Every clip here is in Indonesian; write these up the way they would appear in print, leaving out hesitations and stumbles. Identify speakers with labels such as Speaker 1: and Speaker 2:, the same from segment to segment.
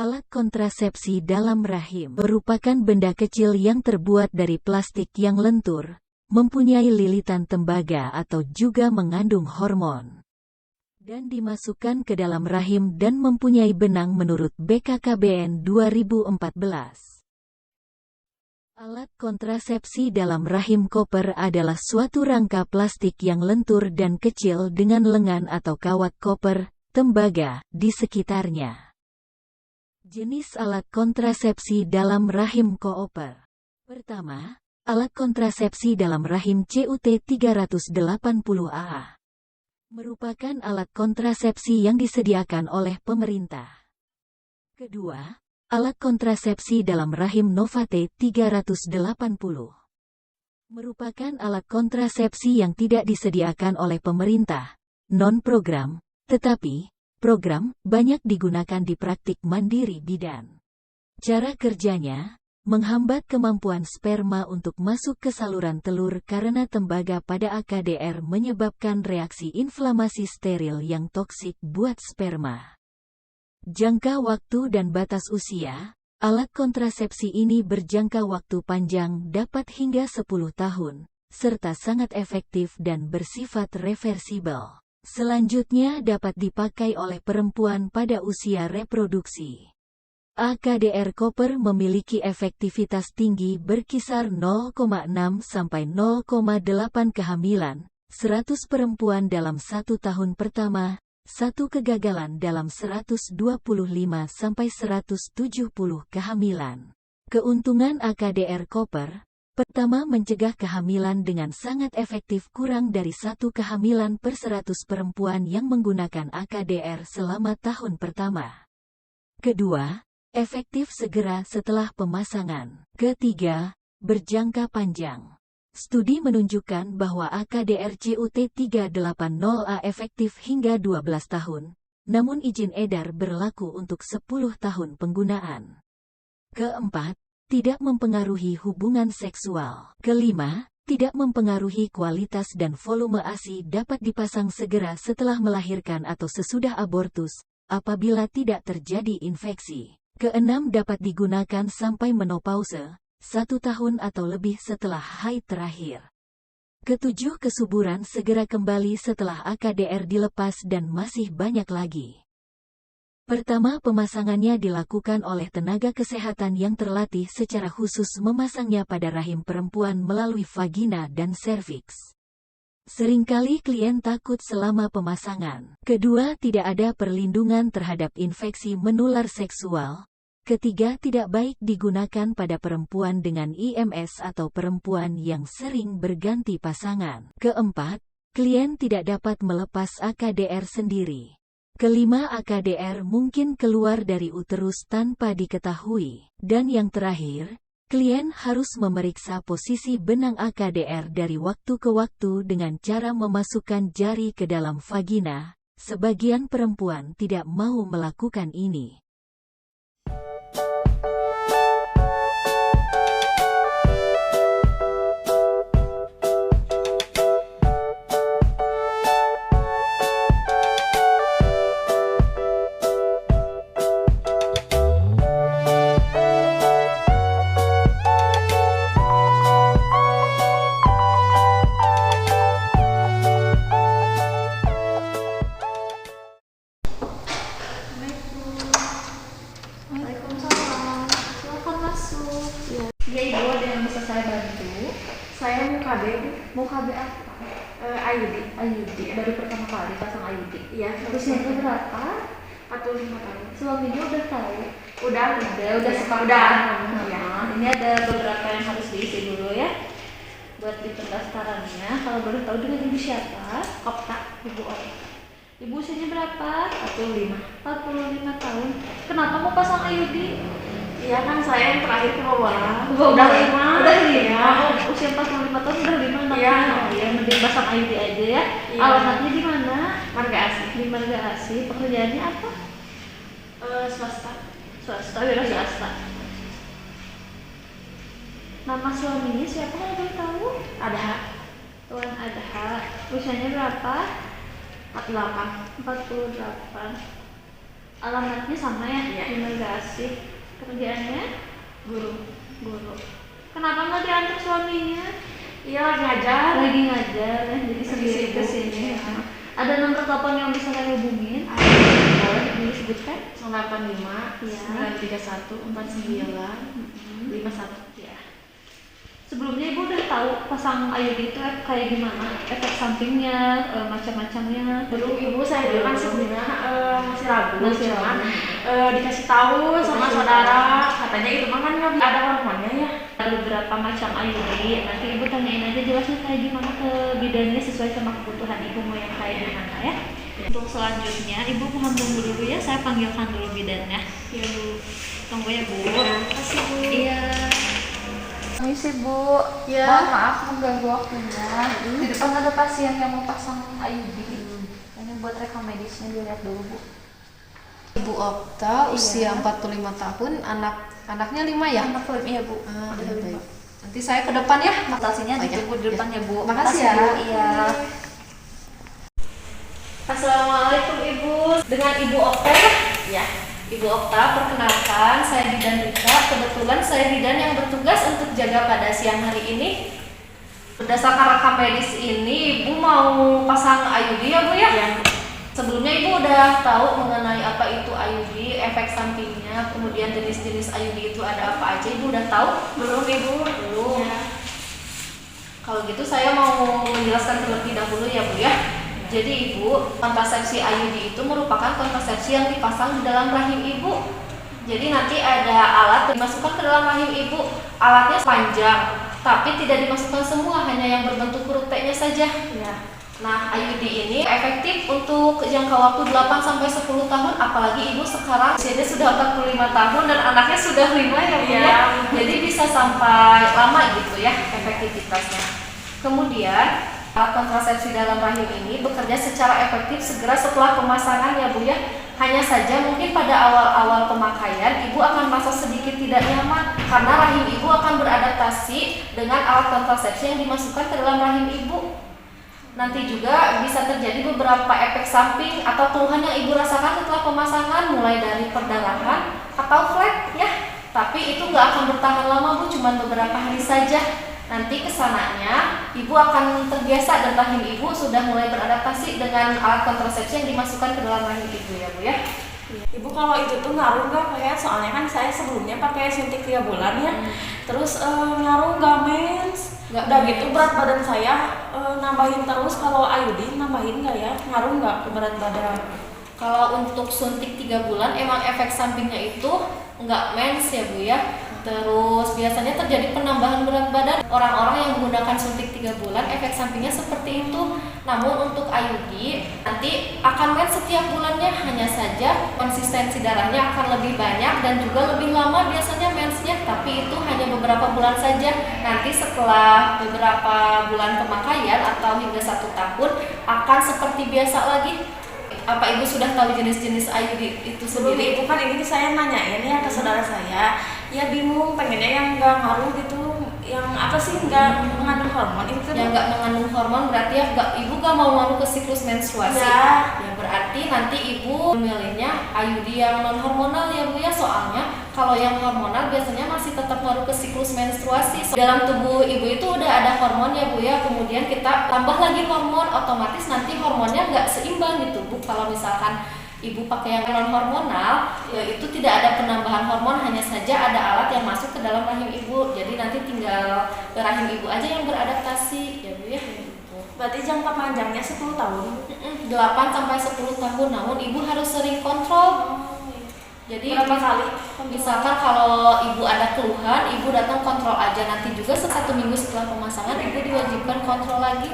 Speaker 1: Alat kontrasepsi dalam rahim merupakan benda kecil yang terbuat dari plastik yang lentur, mempunyai lilitan tembaga atau juga mengandung hormon, dan dimasukkan ke dalam rahim dan mempunyai benang menurut BKKBN 2014. Alat kontrasepsi dalam rahim koper adalah suatu rangka plastik yang lentur dan kecil dengan lengan atau kawat koper, tembaga, di sekitarnya. Jenis alat kontrasepsi dalam rahim koper. Pertama, alat kontrasepsi dalam rahim CUT380AA. Merupakan alat kontrasepsi yang disediakan oleh pemerintah. Kedua, alat kontrasepsi dalam rahim Novate 380. Merupakan alat kontrasepsi yang tidak disediakan oleh pemerintah, non-program, tetapi program banyak digunakan di praktik mandiri bidan. Cara kerjanya, menghambat kemampuan sperma untuk masuk ke saluran telur karena tembaga pada AKDR menyebabkan reaksi inflamasi steril yang toksik buat sperma. Jangka waktu dan batas usia, alat kontrasepsi ini berjangka waktu panjang dapat hingga 10 tahun, serta sangat efektif dan bersifat reversibel. Selanjutnya dapat dipakai oleh perempuan pada usia reproduksi. AKDR koper memiliki efektivitas tinggi berkisar 0,6 sampai 0,8 kehamilan, 100 perempuan dalam 1 tahun pertama, 1 kegagalan dalam 125 sampai 170 kehamilan. Keuntungan AKDR koper. Pertama, mencegah kehamilan dengan sangat efektif. Kurang dari 1 kehamilan per 100 perempuan yang menggunakan AKDR selama tahun pertama. Kedua, efektif segera setelah pemasangan. Ketiga, berjangka panjang. Studi menunjukkan bahwa AKDR CUT380A efektif hingga 12 tahun, namun izin edar berlaku untuk 10 tahun penggunaan. Keempat, tidak mempengaruhi hubungan seksual. Kelima, tidak mempengaruhi kualitas dan volume ASI. Dapat dipasang segera setelah melahirkan atau sesudah abortus, apabila tidak terjadi infeksi. Keenam, dapat digunakan sampai menopause, 1 tahun atau lebih setelah haid terakhir. Ketujuh, kesuburan segera kembali setelah AKDR dilepas dan masih banyak lagi. Pertama, pemasangannya dilakukan oleh tenaga kesehatan yang terlatih secara khusus memasangnya pada rahim perempuan melalui vagina dan serviks. Seringkali klien takut selama pemasangan. Kedua, tidak ada perlindungan terhadap infeksi menular seksual. Ketiga, tidak baik digunakan pada perempuan dengan IMS atau perempuan yang sering berganti pasangan. Keempat, klien tidak dapat melepas AKDR sendiri. Kelima, AKDR mungkin keluar dari uterus tanpa diketahui. Dan yang terakhir, klien harus memeriksa posisi benang AKDR dari waktu ke waktu dengan cara memasukkan jari ke dalam vagina. Sebagian perempuan tidak mau melakukan ini.
Speaker 2: Saya mau KB apa? IUD. Baru pertama kali pasang IUD. Iya. Usianya berapa? 45 tahun. Suaminya udah tahu? Udah sepakat. Ya. Ini ada beberapa yang harus diisi dulu ya. Buat di pendaftarannya, kalau boleh tahu dengan ibu siapa? Kopta, ibu orang. Ibu usianya berapa?
Speaker 3: 45.
Speaker 2: 45 tahun. Kenapa mau pasang IUD?
Speaker 3: Iya kan saya yang terakhir ke bawah.
Speaker 2: Udah
Speaker 3: 5.
Speaker 2: Udah 5.
Speaker 3: Iya.
Speaker 2: Oh, usia 45 tahun udah 5 anaknya.
Speaker 3: Iya.
Speaker 2: Oh, ya, mending pasang IUD aja ya.
Speaker 3: Iya.
Speaker 2: Alamatnya di mana?
Speaker 3: Marga Asih.
Speaker 2: Di Marga Asih. Pekerjaannya apa?
Speaker 3: Swasta.
Speaker 2: Swasta, wira swasta. Nama suaminya siapa kalau boleh tahu?
Speaker 3: Ada
Speaker 2: Tuan Adha. Usianya berapa?
Speaker 3: 48.
Speaker 2: 48. Alamatnya sama ya?
Speaker 3: Iya.
Speaker 2: Di Marga Asih. Kerjaannya
Speaker 3: Guru.
Speaker 2: guru. Kenapa nggak diantar suaminya?
Speaker 3: Iya lagi ngajar.
Speaker 2: Lagi ngajar ya, jadi sendiri
Speaker 3: sibuk.
Speaker 2: ke sini.
Speaker 3: Iya.
Speaker 2: Ada nomor telepon yang bisa kalian hubungin? Boleh disebutkan?
Speaker 3: 085
Speaker 2: Iya.
Speaker 3: 931 49 51.
Speaker 2: Ya. Sebelumnya ibu udah tahu pasang IUD itu kayak gimana? Efek sampingnya, macam-macamnya.
Speaker 3: Dulu ibu saya dulu kan sebenarnya masih ragu,
Speaker 2: Masih
Speaker 3: cuman
Speaker 2: ragu.
Speaker 3: dikasih tahu sama
Speaker 2: Dikasih
Speaker 3: saudara, katanya itu mah kan nggak ada hormonnya ya.
Speaker 2: Ada beberapa macam IUD. Nanti ibu tanyain aja jelasnya kayak gimana ke bidannya sesuai sama kebutuhan ibu mau yang kayak gimana ya. Untuk selanjutnya ibu mohon tunggu dulu ya, saya panggilkan dulu bidannya.
Speaker 3: Iya bu.
Speaker 2: Tunggu ya bu.
Speaker 3: Makasih bu.
Speaker 2: Iya.
Speaker 4: Permisi Bu,
Speaker 3: Ya.
Speaker 4: mohon maaf mengganggu waktunya. Di depan ada pasien yang mau pasang IUD. Ini buat rekam medisnya, dilihat dulu Bu.
Speaker 5: Ibu Okta, usia
Speaker 4: Iya.
Speaker 5: 45 tahun, anaknya 5 ya?
Speaker 4: Anak film iya Bu.
Speaker 5: Ah,
Speaker 4: Ada
Speaker 5: iya,
Speaker 4: lima.
Speaker 5: baik. Nanti saya ke depan ya.
Speaker 4: Konsultasinya
Speaker 5: Oh,
Speaker 4: ditunggu di depan ya Bu.
Speaker 5: Makasih ya.
Speaker 4: Bu. Iya.
Speaker 5: Assalamualaikum Ibu. Dengan Ibu Okta ya?
Speaker 3: Ya.
Speaker 5: Ibu Okta, perkenalkan saya Bidan Rika. Kebetulan saya bidan yang bertugas untuk jaga pada siang hari ini. Berdasarkan rekam medis ini, Ibu mau pasang IUD ya Bu ya?
Speaker 3: Ya.
Speaker 5: Sebelumnya Ibu udah tahu mengenai apa itu IUD, efek sampingnya, kemudian jenis-jenis IUD itu ada apa aja, Ibu udah tahu?
Speaker 3: Belum ibu.
Speaker 5: Belum.
Speaker 3: Ya.
Speaker 5: Kalau gitu saya mau menjelaskan terlebih dahulu ya Bu ya. Jadi Ibu, kontrasepsi IUD itu merupakan kontrasepsi yang dipasang di dalam rahim Ibu. Jadi nanti ada alat yang dimasukkan ke dalam rahim Ibu. Alatnya panjang, tapi tidak dimasukkan semua, hanya yang berbentuk huruf T-nya saja.
Speaker 3: Ya.
Speaker 5: Nah, IUD ini efektif untuk jangka waktu 8-10 tahun, apalagi Ibu sekarang usianya sudah 45 tahun dan anaknya sudah 5 ya Bu ya.
Speaker 3: Iya.
Speaker 5: Jadi bisa sampai lama gitu ya efektivitasnya. Kemudian, alat kontrasepsi dalam rahim ini bekerja secara efektif segera setelah pemasangan ya Bu ya. Hanya saja mungkin pada awal-awal pemakaian Ibu akan merasa sedikit tidak nyaman karena rahim Ibu akan beradaptasi dengan alat kontrasepsi yang dimasukkan ke dalam rahim Ibu. Nanti juga bisa terjadi beberapa efek samping atau keluhan yang Ibu rasakan setelah pemasangan, mulai dari perdarahan atau flek ya. Tapi itu nggak akan bertahan lama Bu, cuma beberapa hari saja. Nanti kesananya Ibu akan terbiasa dan rahim Ibu sudah mulai beradaptasi dengan alat kontrasepsi yang dimasukkan ke dalam rahim Ibu ya Bu ya.
Speaker 3: Ibu kalau itu tuh ngaruh nggak kayak soalnya kan saya sebelumnya pakai suntik 3 bulan ya. Terus ngaruh nggak mens?
Speaker 5: Nggak.
Speaker 3: Udah gitu berat badan saya nambahin terus. Kalau IUD nambahin nggak ya? Ngaruh nggak ke berat badan?
Speaker 5: Kalau untuk suntik 3 bulan emang efek sampingnya itu nggak mens ya Bu ya. Terus biasanya terjadi penambahan berat badan. Orang-orang yang menggunakan suntik 3 bulan efek sampingnya seperti itu. Namun untuk IUD nanti akan mens setiap bulannya, hanya saja konsistensi darahnya akan lebih banyak dan juga lebih lama biasanya mensnya. Tapi itu hanya beberapa bulan saja. Nanti setelah beberapa bulan pemakaian atau hingga 1 tahun akan seperti biasa lagi. Apa Ibu sudah tahu jenis-jenis IUD itu
Speaker 3: Sebelum
Speaker 5: sendiri?
Speaker 3: ibu kan ini saya nanyain ya ke saudara saya. Ya bingung, pengennya yang nggak ngaruh gitu. Yang apa sih nggak mengandung hormon itu kan?
Speaker 5: Yang nggak mengandung hormon berarti ya Ibu nggak mau ngaruh ke siklus menstruasi.
Speaker 3: Ya.
Speaker 5: Ya berarti nanti Ibu memilihnya IUD yang non hormonal ya Bu ya, soalnya kalau yang hormonal biasanya masih tetap ngaruh ke siklus menstruasi. Dalam tubuh Ibu itu udah ada hormon ya Bu ya, kemudian kita tambah lagi hormon, otomatis nanti hormonnya nggak seimbang gitu Bu. Kalau misalkan Ibu pakai yang non hormonal, ya itu tidak ada penambahan hormon, hanya saja ada alat yang masuk ke dalam rahim Ibu. Jadi nanti tinggal rahim Ibu aja yang beradaptasi ya Bu ya.
Speaker 3: Berarti jangka panjangnya 10 tahun.
Speaker 5: 8-10 tahun, namun Ibu harus sering kontrol. Jadi
Speaker 3: berapa kali?
Speaker 5: misalkan kalau ibu ada keluhan, ibu datang kontrol aja, nanti juga 1 minggu setelah pemasangan ibu diwajibkan kontrol lagi.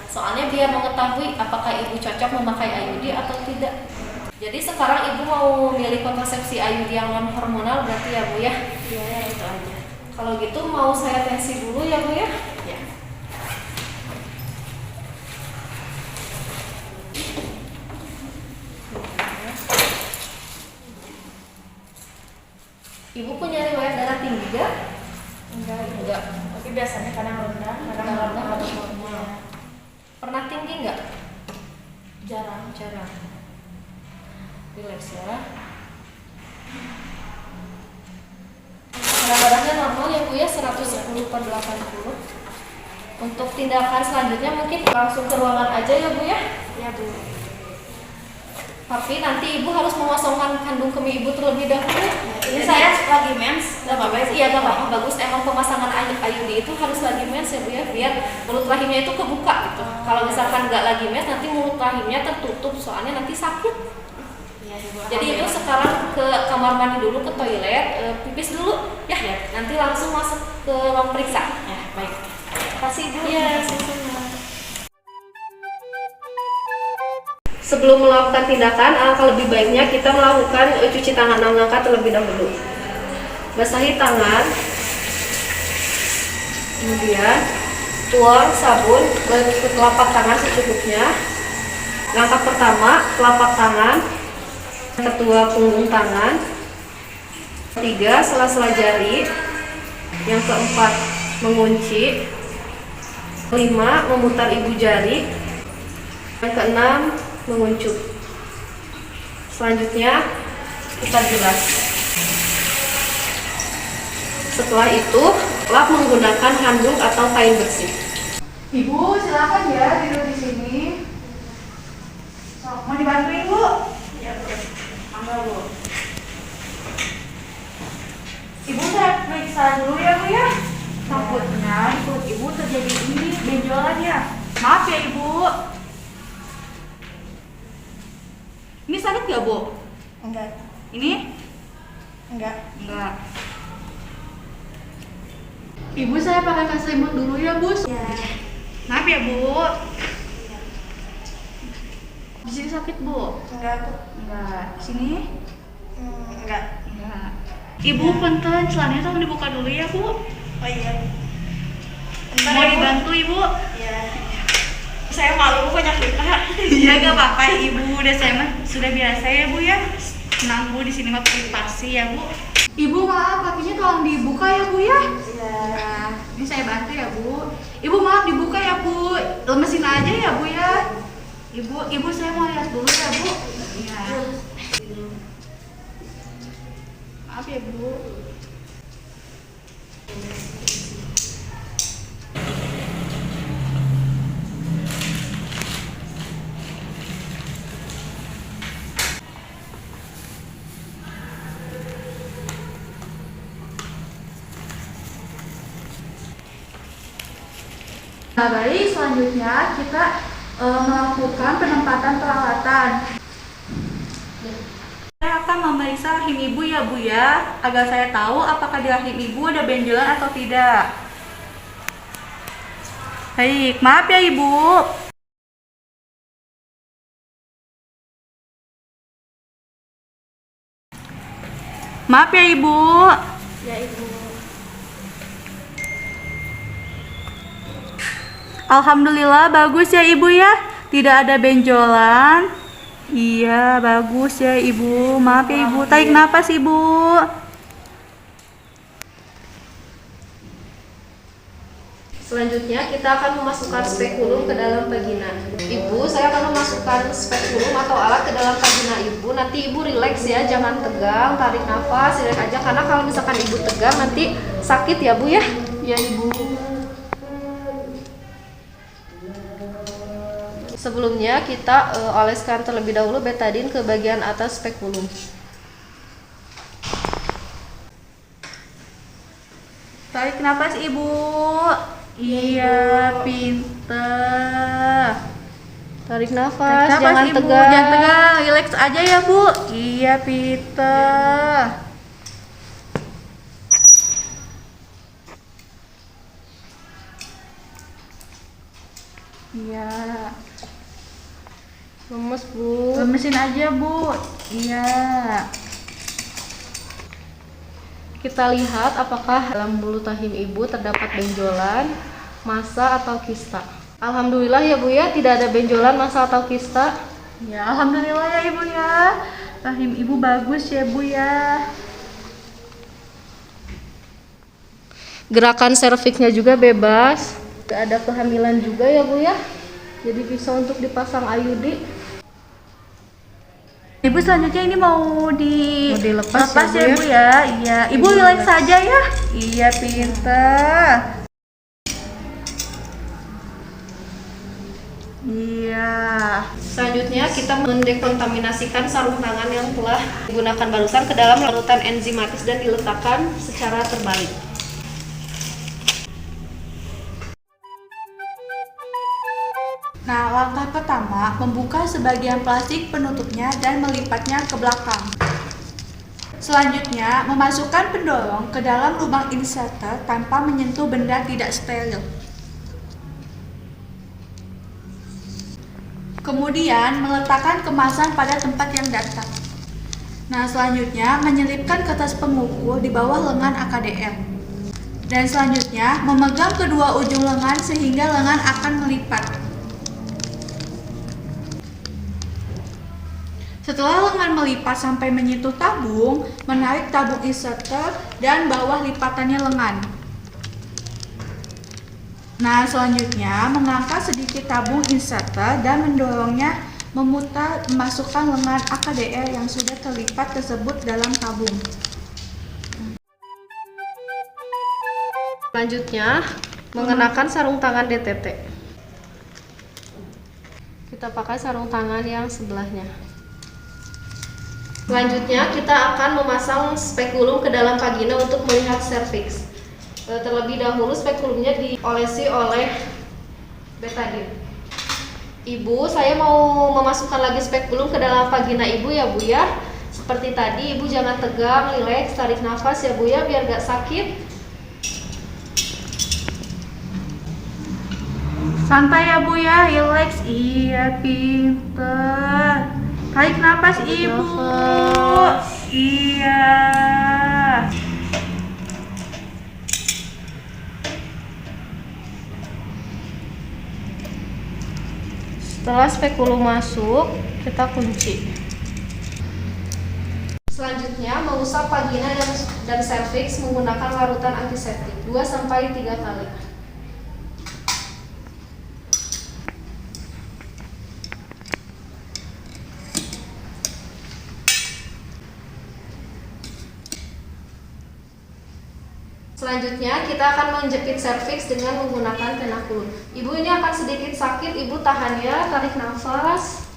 Speaker 5: Soalnya biar mengetahui apakah ibu cocok memakai IUD atau tidak. Jadi sekarang ibu mau milih kontrasepsi IUD yang non hormonal berarti ya Bu ya?
Speaker 3: Iya, itu aja.
Speaker 5: Kalau gitu mau saya tensi dulu ya Bu ya?
Speaker 3: Ya.
Speaker 5: Ibu punya riwayat darah tinggi gak?
Speaker 3: Enggak. Tapi biasanya kadang rendah, kadang
Speaker 5: Kadang
Speaker 3: normal.
Speaker 5: rendah, normal. Pernah tinggi nggak?
Speaker 3: Jarang.
Speaker 5: Relax ya. Darah darahnya normal ya Bu ya, 110/80. Untuk tindakan selanjutnya mungkin langsung ke ruangan aja ya Bu ya.
Speaker 3: Ya Bu.
Speaker 5: Tapi nanti ibu harus mengosongkan kandung kemih ibu terlebih dahulu.
Speaker 3: Ini saya lagi mens, nggak apa-apa sih.
Speaker 5: Iya, nggak apa-apa, bagus. Emang pemasangan IUD itu harus lagi mens ya Bu ya, biar mulut rahimnya itu kebuka gitu. Kalau misalkan nggak lagi mens, nanti mulut rahimnya tertutup, soalnya nanti sakit.
Speaker 3: Iya, Ibu.
Speaker 5: Jadi ibu sekarang ke kamar mandi dulu, ke toilet, pipis dulu, ya. Nanti langsung masuk ke ruang periksa.
Speaker 3: Ya, baik.
Speaker 5: Kasih ibu. Iya, sama-sama. Sebelum melakukan tindakan, alangkah lebih baiknya kita melakukan cuci tangan angkat terlebih dahulu. Basahi tangan, kemudian tuang sabun ke telapak tangan secukupnya. Langkah pertama, telapak tangan, kedua punggung tangan, ketiga sela-sela jari, yang keempat mengunci, kelima memutar ibu jari, yang keenam menguncup. Selanjutnya kita bilas. Setelah itu lap menggunakan handuk atau kain bersih.
Speaker 6: Ibu, silakan ya tidur di sini. Mau dibantuin, Bu?
Speaker 3: Ya, Bu. Mangga, Bu.
Speaker 6: Ibu saya periksa dulu ya, Bu ya. Takutnya ikut Ibu terjadi ini benjolan ya. Maaf ya, Ibu. Ini sakit nggak, Bu?
Speaker 4: Enggak.
Speaker 6: Ini?
Speaker 4: Enggak.
Speaker 6: Enggak. Ibu, saya pakai selimut dulu ya, Bu.
Speaker 4: Ya.
Speaker 6: Maaf ya, Bu. Di sini sakit, Bu?
Speaker 4: Enggak, Bu.
Speaker 6: Enggak. Sini?
Speaker 4: Enggak.
Speaker 6: Enggak. Ibu, punten, celananya tolong dibuka dulu ya, Bu.
Speaker 4: Oh iya. Bentar
Speaker 6: Mau
Speaker 4: ya, Bu.
Speaker 6: dibantu, Ibu?
Speaker 4: Ya. Saya malu banyak luka.
Speaker 6: Iya, gak apa-apa, Ibu. Udah saya mah sudah biasa ya, Bu ya. Tenang, Bu, di sini mah privasi ya, Bu. Ibu, maaf, kakinya tolong dibuka ya, Bu ya.
Speaker 4: Ya.
Speaker 6: Ini saya bantu ya, Bu. Ibu, maaf dibuka ya, Bu. Lemesin aja ya, Bu ya. Ibu saya mau lihat dulu ya, Bu. Iya. Maaf ya, Bu. Nah, baik, selanjutnya kita melakukan penempatan peralatan. Saya akan memeriksa rahim ibu ya, Bu ya, agar saya tahu apakah di rahim ibu ada benjolan atau tidak. Baik, maaf ya, Ibu. Maaf ya, Ibu.
Speaker 3: Ya, Ibu.
Speaker 6: Alhamdulillah bagus ya, Ibu ya. Tidak ada benjolan. Iya, bagus ya, Ibu. Maaf ya, Ibu. Tarik napas, Ibu.
Speaker 5: Selanjutnya kita akan memasukkan spekulum ke dalam vagina. Ibu, saya akan memasukkan spekulum atau alat ke dalam vagina ibu. Nanti ibu rileks ya, jangan tegang, tarik nafas, rileks aja. Karena kalau misalkan ibu tegang nanti sakit ya, Bu ya.
Speaker 6: Ya, Ibu.
Speaker 5: Sebelumnya kita oleskan terlebih dahulu betadine ke bagian atas spekulum.
Speaker 6: Tarik napas, Ibu. Iya, pinter.
Speaker 5: Tarik nafas,
Speaker 6: Tarik nafas,
Speaker 5: jangan
Speaker 6: Ibu.
Speaker 5: tegang.
Speaker 6: Jangan tegang, relax aja ya Bu. Iya pinter. Iya.
Speaker 5: Lemes Bu.
Speaker 6: Lemesin aja Bu. Iya.
Speaker 5: Kita lihat apakah dalam bulu tahim ibu terdapat benjolan, massa atau kista. Alhamdulillah ya Bu ya, tidak ada benjolan, massa atau kista.
Speaker 6: Ya, alhamdulillah ya Ibu ya. Rahim Ibu bagus ya Bu ya.
Speaker 5: Gerakan serviksnya juga bebas. Tidak ada kehamilan juga ya Bu ya. Jadi bisa untuk dipasang IUD.
Speaker 6: Ibu selanjutnya ini mau
Speaker 5: dilepas
Speaker 6: ya Bu ya. Iya, Ibu relax saja ya. Iya, pinter. Iya.
Speaker 5: Selanjutnya kita mendekontaminasikan sarung tangan yang telah digunakan barusan ke dalam larutan enzimatis dan diletakkan secara terbalik.
Speaker 6: Nah, langkah pertama, membuka sebagian plastik penutupnya dan melipatnya ke belakang. Selanjutnya, memasukkan pendorong ke dalam lubang inserter tanpa menyentuh benda tidak steril. Kemudian, meletakkan kemasan pada tempat yang datar. Nah, selanjutnya, menyelipkan kertas pengukur di bawah lengan AKDR. Dan selanjutnya, memegang kedua ujung lengan sehingga lengan akan melipat. Setelah lengan melipat sampai menyentuh tabung, menarik tabung inserter dan bawah lipatannya lengan. Nah, selanjutnya mengangkat sedikit tabung inserter dan mendorongnya memutar memasukkan lengan AKDR yang sudah terlipat tersebut dalam tabung.
Speaker 5: Selanjutnya, mengenakan sarung tangan DTT. Kita pakai sarung tangan yang sebelahnya. Selanjutnya, kita akan memasang spekulum ke dalam vagina untuk melihat serviks. Terlebih dahulu spekulumnya diolesi oleh betadine. Ibu, saya mau memasukkan lagi spekulum ke dalam vagina ibu ya Bu ya. Seperti tadi, ibu jangan tegang, rileks, tarik nafas ya Bu ya biar gak sakit.
Speaker 6: Santai ya Bu ya, relax. Iya, pinter. Tarik nafas Ibu. Iya.
Speaker 5: Setelah spekulum masuk, kita kunci. Selanjutnya, mengusap vagina dan serviks menggunakan larutan antiseptik 2-3 kali. Selanjutnya kita akan menjepit serviks dengan menggunakan tenakulum. Ibu ini akan sedikit sakit, ibu tahan ya, tarik nafas.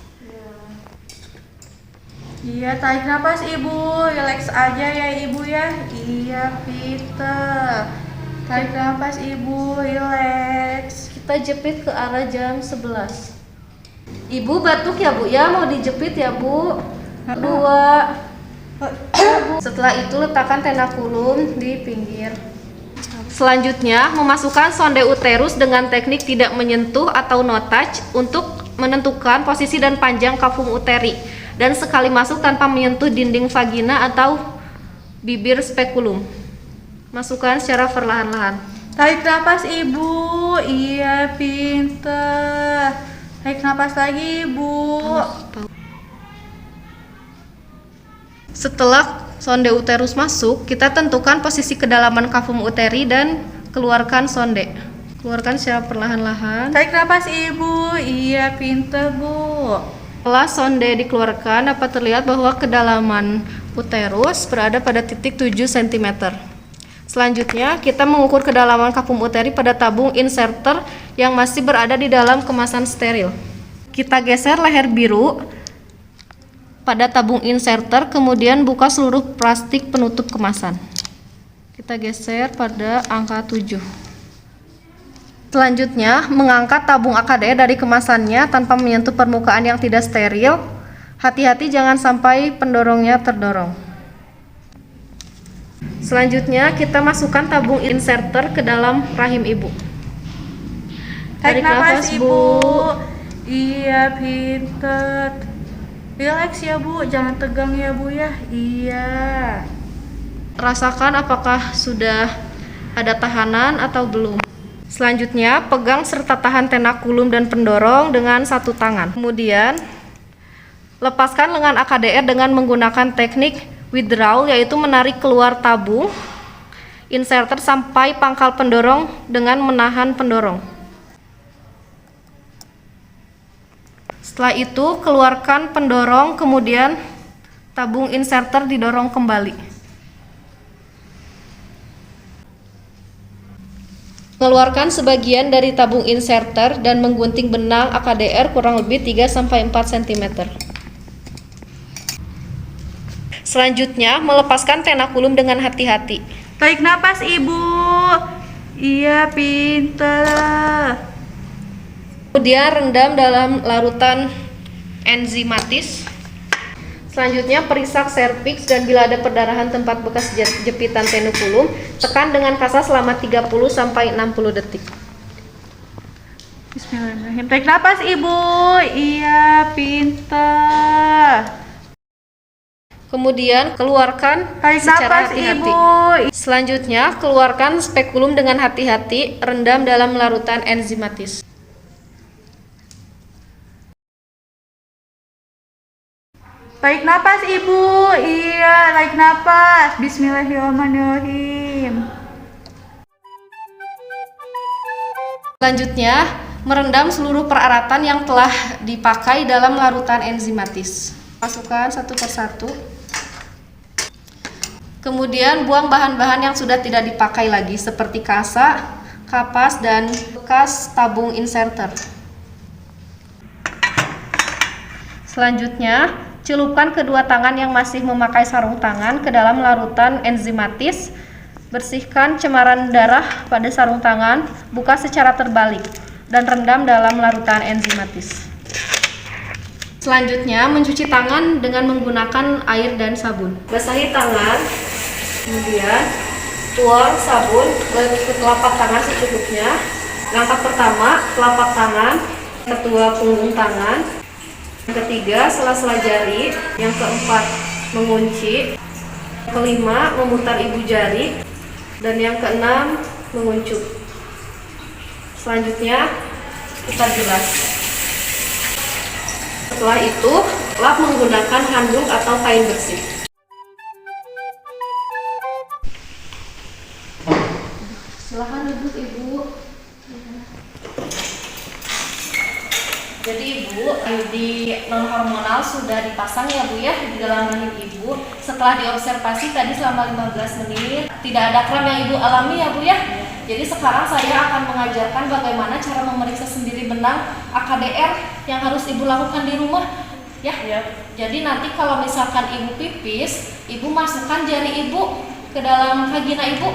Speaker 6: Iya, tarik nafas Ibu. Relax aja ya Ibu ya. Iya, pinter. Tarik nafas Ibu, relax.
Speaker 5: Kita jepit ke arah jam 11. Ibu batuk ya Bu ya, mau dijepit ya Bu. 2. Setelah itu letakkan tenakulum di pinggir. Selanjutnya, memasukkan sonde uterus dengan teknik tidak menyentuh atau no touch untuk menentukan posisi dan panjang kafum uteri, dan sekali masuk tanpa menyentuh dinding vagina atau bibir spekulum. Masukkan secara perlahan-lahan.
Speaker 6: Tarik nafas Ibu. Iya, pinter. Tarik nafas lagi Ibu.
Speaker 5: Setelah sonde uterus masuk, kita tentukan posisi kedalaman kafum uteri dan keluarkan sonde. Keluarkan secara perlahan-lahan.
Speaker 6: Tarik nafas Ibu. Iya, pinter Bu.
Speaker 5: Setelah sonde dikeluarkan, dapat terlihat bahwa kedalaman uterus berada pada titik 7 cm. Selanjutnya, kita mengukur kedalaman kafum uteri pada tabung inserter yang masih berada di dalam kemasan steril. Kita geser leher biru pada tabung inserter, kemudian buka seluruh plastik penutup kemasan. Kita geser pada angka 7. Selanjutnya, mengangkat tabung AKDR dari kemasannya tanpa menyentuh permukaan yang tidak steril. Hati-hati jangan sampai pendorongnya terdorong. Selanjutnya, kita masukkan tabung inserter ke dalam rahim ibu.
Speaker 6: Tarik nafas, Bu. Iya, pinter. Relax ya, Bu. Jangan tegang ya, Bu ya. Iya.
Speaker 5: Rasakan apakah sudah ada tahanan atau belum. Selanjutnya, pegang serta tahan tenakulum dan pendorong dengan satu tangan. Kemudian, lepaskan lengan AKDR dengan menggunakan teknik withdrawal, yaitu menarik keluar tabung inserter sampai pangkal pendorong dengan menahan pendorong. Setelah itu, keluarkan pendorong, kemudian tabung inserter didorong kembali. Mengeluarkan sebagian dari tabung inserter dan menggunting benang AKDR kurang lebih 3-4 cm. Selanjutnya, melepaskan tenakulum dengan hati-hati.
Speaker 6: Tarik nafas, Ibu. Iya, pinter.
Speaker 5: Kemudian rendam dalam larutan enzimatis. Selanjutnya, perisak serviks dan bila ada perdarahan tempat bekas jepitan tenakulum, tekan dengan kasar selama 30-60 detik.
Speaker 6: Bismillahirrahmanirrahim. Tarik nafas, Ibu. Iya, pinter.
Speaker 5: Kemudian keluarkan
Speaker 6: Tarik
Speaker 5: secara
Speaker 6: nafas,
Speaker 5: hati-hati.
Speaker 6: Ibu.
Speaker 5: Selanjutnya, keluarkan spekulum dengan hati-hati, rendam dalam larutan enzimatis.
Speaker 6: Tarik nafas, Ibu. Iya, tarik nafas. Bismillahirrahmanirrahim.
Speaker 5: Selanjutnya, merendam seluruh peralatan yang telah dipakai dalam larutan enzimatis. Masukkan satu persatu. Kemudian buang bahan-bahan yang sudah tidak dipakai lagi seperti kasa, kapas, dan bekas tabung inserter. Selanjutnya, celupkan kedua tangan yang masih memakai sarung tangan ke dalam larutan enzimatis. Bersihkan cemaran darah pada sarung tangan, buka secara terbalik, dan rendam dalam larutan enzimatis. Selanjutnya, mencuci tangan dengan menggunakan air dan sabun. Basahi tangan, kemudian tuang sabun ke telapak tangan secukupnya. Langkah pertama, telapak tangan, kedua punggung tangan, yang ketiga sela-sela jari, yang keempat mengunci, yang kelima memutar ibu jari, dan yang keenam menguncup. Selanjutnya kita bilas. Setelah itu, lap menggunakan handuk atau kain bersih. Silahkan duduk, Ibu. Jadi Ibu, di non hormonal sudah dipasang ya Bu ya di dalam rahim Ibu. Setelah diobservasi tadi selama 15 menit, tidak ada kram yang Ibu alami ya Bu ya. Jadi sekarang saya akan mengajarkan bagaimana cara memeriksa sendiri benang AKDR yang harus Ibu lakukan di rumah ya. Jadi nanti kalau misalkan Ibu pipis, Ibu masukkan jari Ibu ke dalam vagina Ibu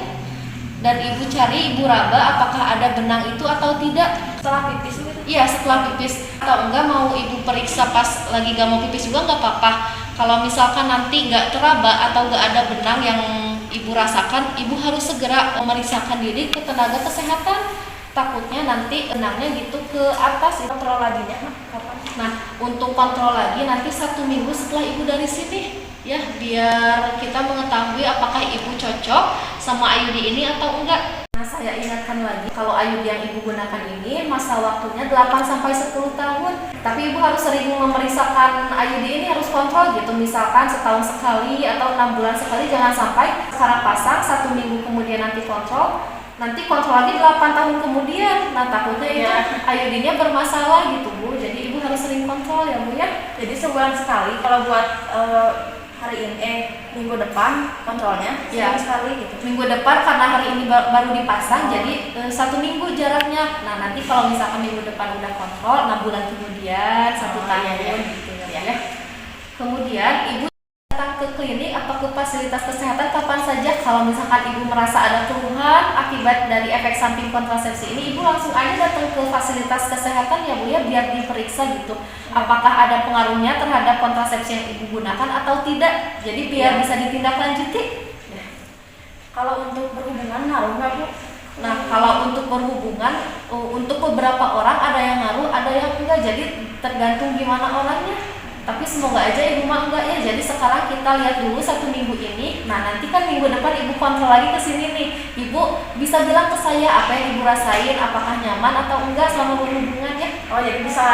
Speaker 5: dan Ibu cari, Ibu raba apakah ada benang itu atau tidak. Setelah pipis gitu? Iya, setelah pipis. Atau enggak mau Ibu periksa pas lagi gak mau pipis juga nggak apa-apa. Kalau misalkan nanti nggak teraba atau nggak ada benang yang Ibu rasakan, Ibu harus segera memeriksakan diri ke tenaga kesehatan. Takutnya nanti benangnya gitu ke atas. Kontrol laginya kapan? Nah, untuk kontrol lagi nanti 1 minggu setelah Ibu dari sini ya, biar kita mengetahui apakah Ibu cocok sama IUD ini atau enggak. Nah, saya ingatkan lagi, kalau IUD yang Ibu gunakan ini masa waktunya 8-10 tahun. Tapi Ibu harus sering memeriksakan IUD ini, harus kontrol gitu. Misalkan setahun sekali atau 6 bulan sekali, jangan sampai sekarang pasang 1 minggu kemudian nanti kontrol. Nanti kontrol lagi 8 tahun kemudian. Nah, takutnya itu IUD-nya bermasalah gitu Bu. Jadi Ibu harus sering kontrol ya Bu ya.
Speaker 3: Jadi sebulan sekali kalau buat hari ini minggu depan kontrolnya
Speaker 5: ya,
Speaker 3: sekali gitu.
Speaker 5: Minggu depan karena hari ini baru dipasang, jadi 1 minggu jaraknya. Nah, nanti kalau misalkan minggu depan udah kontrol 6 bulan kemudian 1 tahun gitu ya. Kemudian Ibu Datang ke klinik atau ke fasilitas kesehatan kapan saja. Kalau misalkan ibu merasa ada keluhan akibat dari efek samping kontrasepsi ini, ibu langsung aja datang ke fasilitas kesehatan ya Bu ya, biar diperiksa gitu apakah ada pengaruhnya terhadap kontrasepsi yang ibu gunakan atau tidak, jadi biar bisa ditindaklanjuti.
Speaker 3: Kalau untuk berhubungan ngaruh nggak Bu?
Speaker 5: Nah, kalau untuk berhubungan, untuk beberapa orang ada yang ngaruh, ada yang enggak, jadi tergantung gimana orangnya. Tapi semoga aja ibu mah enggak ya. Jadi sekarang kita lihat dulu 1 minggu ini. Nah, nanti kan minggu depan ibu kontrol lagi ke sini nih. Ibu bisa bilang ke saya apa yang ibu rasain, apakah nyaman atau enggak selama berhubungan ya.
Speaker 3: Oh, jadi bisa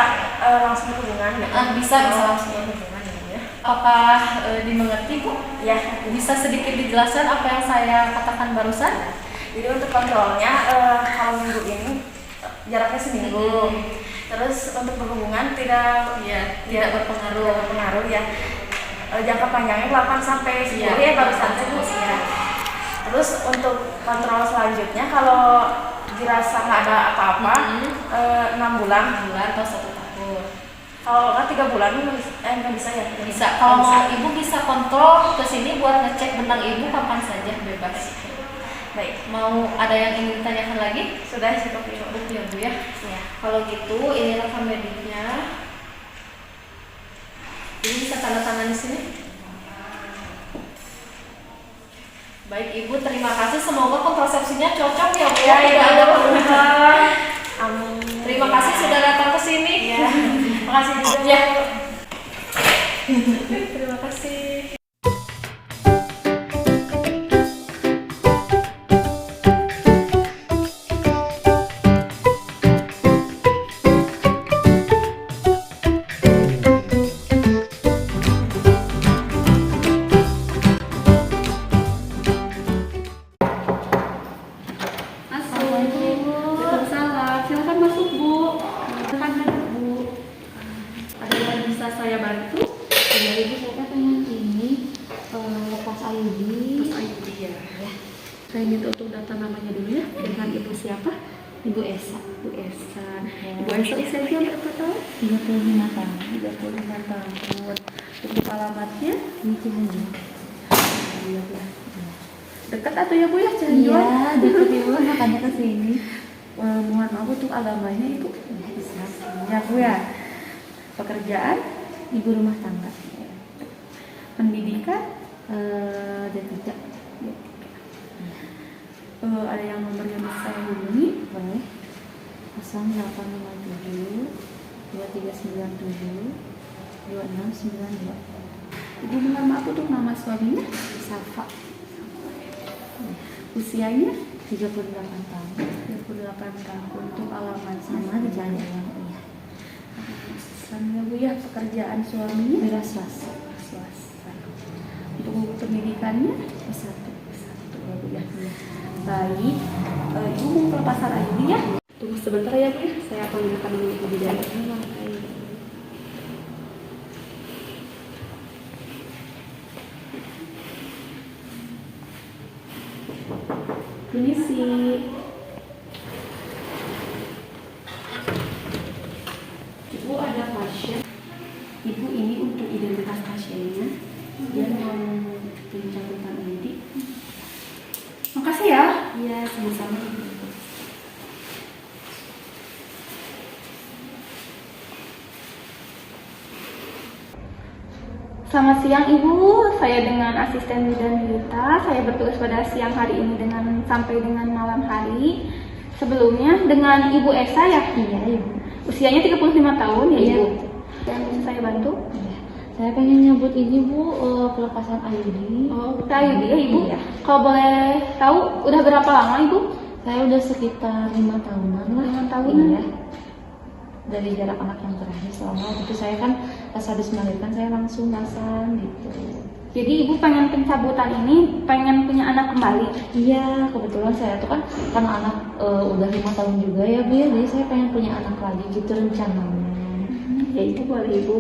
Speaker 3: langsung berhubungan gitu?
Speaker 5: Bisa langsung berhubungan ya. Apakah dimengerti Bu?
Speaker 3: Ya.
Speaker 5: Bisa sedikit dijelaskan apa yang saya katakan barusan?
Speaker 3: Jadi untuk kontrolnya kalau minggu ini jaraknya seminggu. Terus untuk berhubungan tidak berpengaruh ya. Jangka panjangnya 8 sampai 10 ya barusan Bu ya. Terus untuk kontrol selanjutnya kalau dirasa nggak ada apa-apa 6 bulan
Speaker 5: atau 1 tahun.
Speaker 3: Kalau nggak 3 bulan nggak bisa ya?
Speaker 5: Bisa. Kalau mau ibu bisa kontrol ke sini buat ngecek benang ibu kapan saja, bebas.
Speaker 3: Baik,
Speaker 5: mau ada yang ingin ditanyakan lagi?
Speaker 3: sudah cukup
Speaker 5: Ya Bu ya.
Speaker 3: ya.
Speaker 5: Kalau gitu ini rekam mediknya. Ini bisa tanda tangan di sini. Baik Ibu, terima kasih. Semoga kontrasepsinya cocok ya Bu ya. Tidak ada perubahan.
Speaker 3: Amin.
Speaker 5: Terima kasih sudah datang ke sini.
Speaker 3: Ya. Makasih juga
Speaker 5: Ya. Terima kasih.
Speaker 7: Saya minta untuk data namanya dulu ya, dengan Ibu siapa? Ibu Esa. Ibu Esa. Ibu Esa usianya berapa tahun?
Speaker 8: 35 tahun.
Speaker 7: 35 tahun. Untuk alamatnya?
Speaker 8: Ini Cianjur.
Speaker 7: Iya Bu. Dekat atau ya Bu ya Cianjur?
Speaker 8: Iya, dekat Ibu, makanya ke sini.
Speaker 7: Mohon maaf untuk agamanya Ibu.
Speaker 8: Islam.
Speaker 7: Ya Bu ya. Pekerjaan?
Speaker 8: Ibu rumah tangga.
Speaker 7: Pendidikan?
Speaker 8: D3.
Speaker 7: Ada yang nomor yang bisa saya hubungi?
Speaker 8: Boleh. 0857 2397 2692.
Speaker 7: Ibu mohon maaf untuk nama suaminya?
Speaker 8: Safa.
Speaker 7: Usianya?
Speaker 8: 38 tahun.
Speaker 7: 38 tahun. Untuk alamat
Speaker 8: Sama di Cianjur. Iya.
Speaker 7: Sama Bu ya, pekerjaan suaminya?
Speaker 8: Wira swasta.
Speaker 7: Swasta. Untuk buku pendidikannya?
Speaker 8: S1.
Speaker 7: Ya Bu ya. Baik, Ibu mau pelepasan ID ya? Tunggu sebentar ya Bu ya, saya panggilkan dulu Ibu Bidang. Permisi. Ibu ada pasien. Ibu ini untuk identitas pasiennya, dia mau pencabutan ID. Makasih ya.
Speaker 8: Iya, sama-sama.
Speaker 4: Selamat siang Ibu, saya dengan asisten bidan Yuta. Saya bertugas pada siang hari ini sampai dengan malam hari. Sebelumnya dengan Ibu Esa ya?
Speaker 8: Iya, Ibu.
Speaker 4: Usianya 35 tahun ya
Speaker 8: Iya.
Speaker 4: Ibu? Yang bisa saya bantu?
Speaker 8: Iya. Saya pengen nyebut ini Bu, pelepasan IUD.
Speaker 4: Oh, IUD ya Ibu?
Speaker 8: Iya.
Speaker 4: Kalau boleh tahu, udah berapa lama Ibu?
Speaker 8: Saya udah sekitar 5 tahunan lah.
Speaker 4: 5 tahunan?
Speaker 8: Iya. Dari jarak anak yang terakhir selama itu saya kan pas habis melahirkan saya langsung masang gitu.
Speaker 4: Jadi Ibu pengen pencabutan ini, pengen punya anak kembali?
Speaker 8: Iya, kebetulan saya tuh kan karena anak udah 5 tahun juga ya Bu ya, jadi saya pengen punya anak lagi gitu rencananya.
Speaker 4: Ya Ibu boleh Ibu.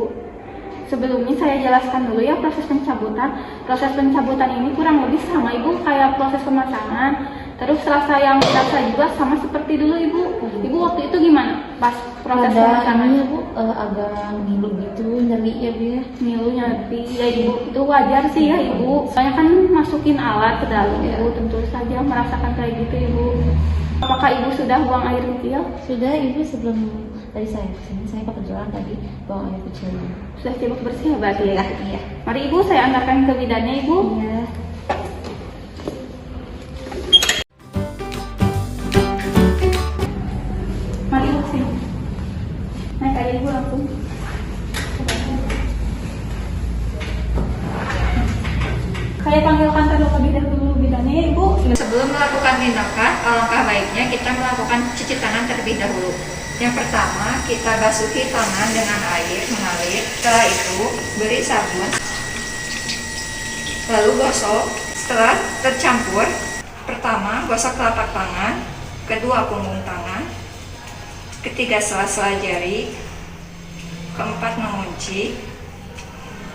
Speaker 4: Sebelumnya saya jelaskan dulu ya proses pencabutan. Proses pencabutan ini kurang lebih sama Ibu kayak proses pemasangan. Terus rasa yang dirasa juga sama seperti dulu Ibu. Ibu waktu itu gimana pas proses pemasangan?
Speaker 8: Ibu agak ngilu gitu, nyeri ya Bu ya.
Speaker 4: Ngilu nyeri ya Ibu, itu wajar sih ya Ibu. Soalnya kan masukin alat ke dalam Ibu, tentu saja merasakan kayak gitu Ibu. Apakah Ibu sudah buang air kecil?
Speaker 8: Sudah Ibu, sebelum tadi saya kesini, saya kebetulan tadi buang air kecil.
Speaker 4: Sudah sibuk bersih berarti ya?
Speaker 8: Iya.
Speaker 4: Mari Ibu, saya antarkan ke bidannya Ibu.
Speaker 8: Iya.
Speaker 4: Mari Ibu sini. Naik aja Ibu langsung. Saya panggilkan terlebih dahulu bidannya ya Ibu.
Speaker 9: Sebelum melakukan tindakan, alangkah baiknya kita melakukan cuci tangan terlebih dahulu. Yang pertama, kita basuhi tangan dengan air mengalir. Setelah itu, beri sabun. Lalu gosok. Setelah tercampur, pertama gosok telapak tangan, kedua punggung tangan, ketiga sela-sela jari, keempat mengunci,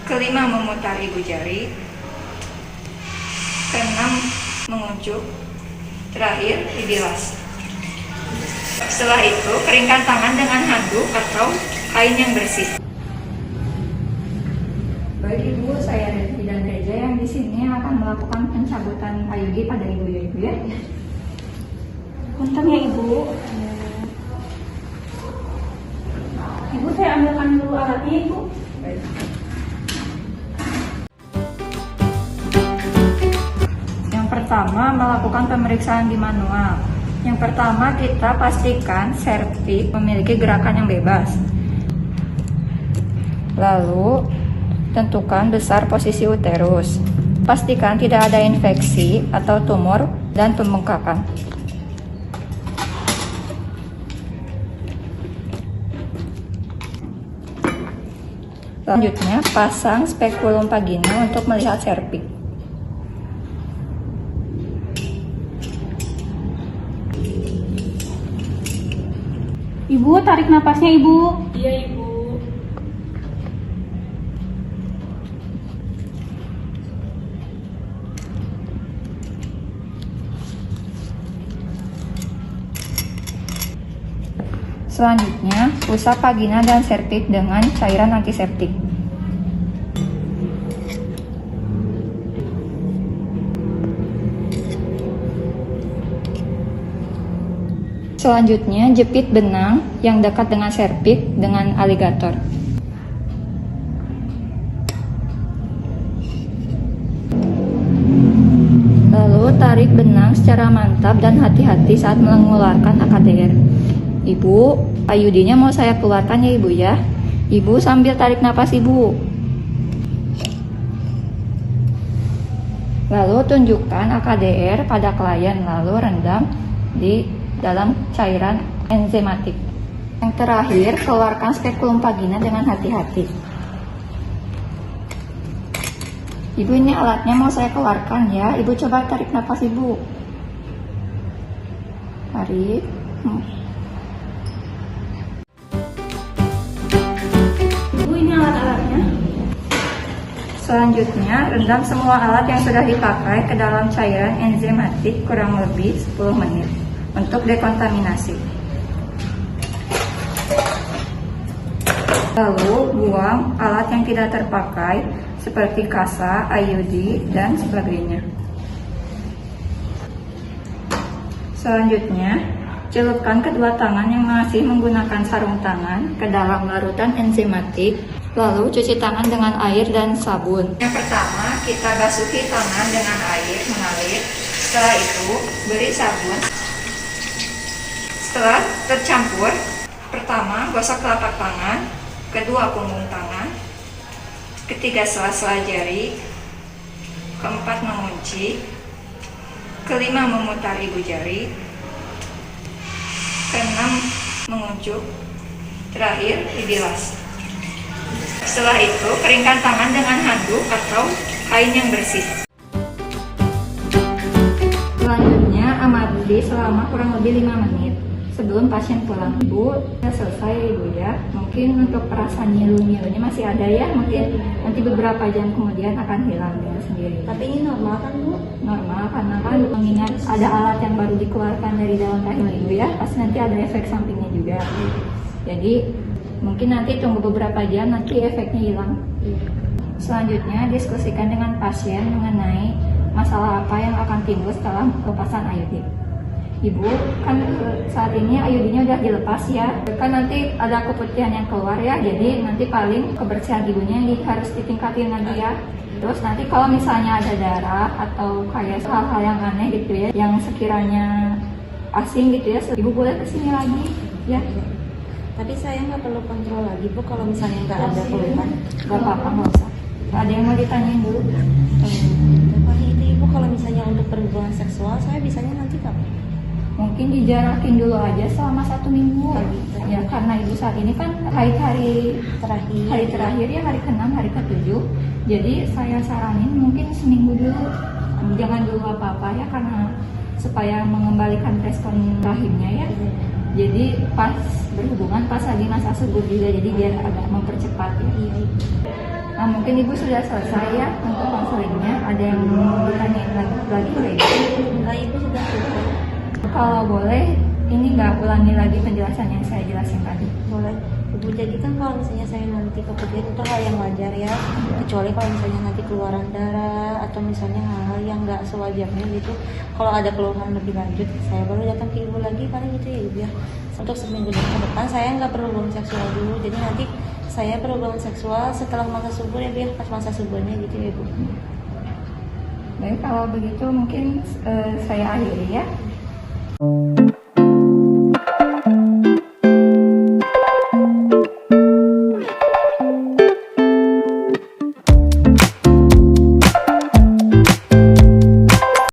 Speaker 9: kelima memutar ibu jari, keenam menguncup, terakhir dibilas. Setelah itu, keringkan tangan dengan handuk atau kain yang bersih. Baik Ibu, saya dari Bidan Reja yang di sini akan melakukan pencabutan IUD pada Ibu ya Ibu ya.
Speaker 4: Punten ya Ibu. Ibu, saya ambilkan dulu alatnya Ibu.
Speaker 9: Baik. Yang pertama, melakukan pemeriksaan di manual. Yang pertama, kita pastikan serviks memiliki gerakan yang bebas. Lalu, tentukan besar posisi uterus. Pastikan tidak ada infeksi atau tumor dan pembengkakan. Selanjutnya, pasang spekulum vagina untuk melihat serviks.
Speaker 4: Ibu, tarik napasnya Ibu.
Speaker 7: Iya Ibu.
Speaker 9: Selanjutnya, usap vagina dan serviks dengan cairan antiseptik. Selanjutnya, jepit benang yang dekat dengan serviks dengan aligator. Lalu, tarik benang secara mantap dan hati-hati saat mengeluarkan AKDR. Ibu, IUD-nya mau saya keluarkan ya Ibu ya. Ibu sambil tarik napas Ibu. Lalu tunjukkan AKDR pada klien, lalu rendam di dalam cairan enzimatik. Yang terakhir, keluarkan spekulum vagina dengan hati-hati. Ibu, ini alatnya mau saya keluarkan ya. Ibu coba tarik napas Ibu. Tarik.
Speaker 4: Ibu, ini alat-alatnya.
Speaker 9: Selanjutnya, rendam semua alat yang sudah dipakai ke dalam cairan enzimatik kurang lebih 10 menit untuk dekontaminasi. Lalu, buang alat yang tidak terpakai seperti kasa, IUD, dan sebagainya. Selanjutnya, celupkan kedua tangan yang masih menggunakan sarung tangan ke dalam larutan enzimatik, lalu cuci tangan dengan air dan sabun. Yang pertama, kita basuhi tangan dengan air mengalir. Setelah itu, beri sabun. Setelah tercampur, pertama gosok telapak tangan, kedua punggung tangan, ketiga sela-sela jari, keempat mengunci, kelima memutar ibu jari, keenam menguncup, terakhir dibilas. Setelah itu, keringkan tangan dengan handuk atau kain yang bersih. Selanjutnya, amati selama kurang lebih 5 menit. sebelum pasien pulang. Ibu sudah selesai Ibu ya. Mungkin untuk perasaan nyilu-nyilunya masih ada ya, mungkin nanti beberapa jam kemudian akan hilang dengan sendiri.
Speaker 8: Tapi ini normal kan Bu?
Speaker 9: Normal, karena kan mengingat ada alat yang baru dikeluarkan dari dalam rahim Ibu ya, pasti nanti ada efek sampingnya juga. Jadi mungkin nanti tunggu beberapa jam, nanti efeknya hilang. Selanjutnya diskusikan dengan pasien mengenai masalah apa yang akan timbul setelah pelepasan IUD. Ibu, kan saat ini IUD-nya udah dilepas ya, kan nanti ada keputihan yang keluar ya, jadi nanti paling kebersihan ibunya yang harus ditingkatin lagi ya. Terus nanti kalau misalnya ada darah atau kayak hal-hal yang aneh gitu ya, yang sekiranya asing gitu ya, ibu boleh kesini lagi ya.
Speaker 8: Tapi saya nggak perlu kontrol lagi Bu kalau misalnya nggak ada keluhan.
Speaker 9: Gak apa-apa, nggak usah. Ada yang mau ditanyain dulu?
Speaker 8: Pak itu Ibu kalau misalnya untuk berhubungan seksual saya bisanya nanti kapan?
Speaker 9: Mungkin dijarakin dulu aja selama 1 minggu. Ya, karena ibu saat ini kan hari terakhir ya, hari ke-6, hari ke-7. Jadi saya saranin mungkin seminggu dulu. Jangan dulu apa-apa ya, karena supaya mengembalikan respon rahimnya ya. Jadi pas berhubungan pas lagi masa subur juga, jadi biar agak mempercepat ya. Nah, mungkin ibu sudah selesai ya untuk konselingnya. Ada yang mau ditanyain lagi
Speaker 8: Enggak, Ibu sudah selesai.
Speaker 9: Kalau boleh, ini nggak ulangi lagi penjelasan yang saya jelasin tadi.
Speaker 8: Boleh. Ibu, jadi kan kalau misalnya saya nanti keputihan itu hal yang wajar ya, kecuali kalau misalnya nanti keluaran darah atau misalnya hal-hal yang nggak sewajarnya gitu. Kalau ada keluhan lebih lanjut, saya baru datang ke Ibu lagi paling gitu ya Ibu ya. Untuk seminggu ke depan saya nggak berhubungan seksual dulu, jadi nanti saya berhubungan seksual setelah masa subur ya biar pas masa suburnya gitu ya Ibu.
Speaker 9: Baik, kalau begitu mungkin saya akhiri ya.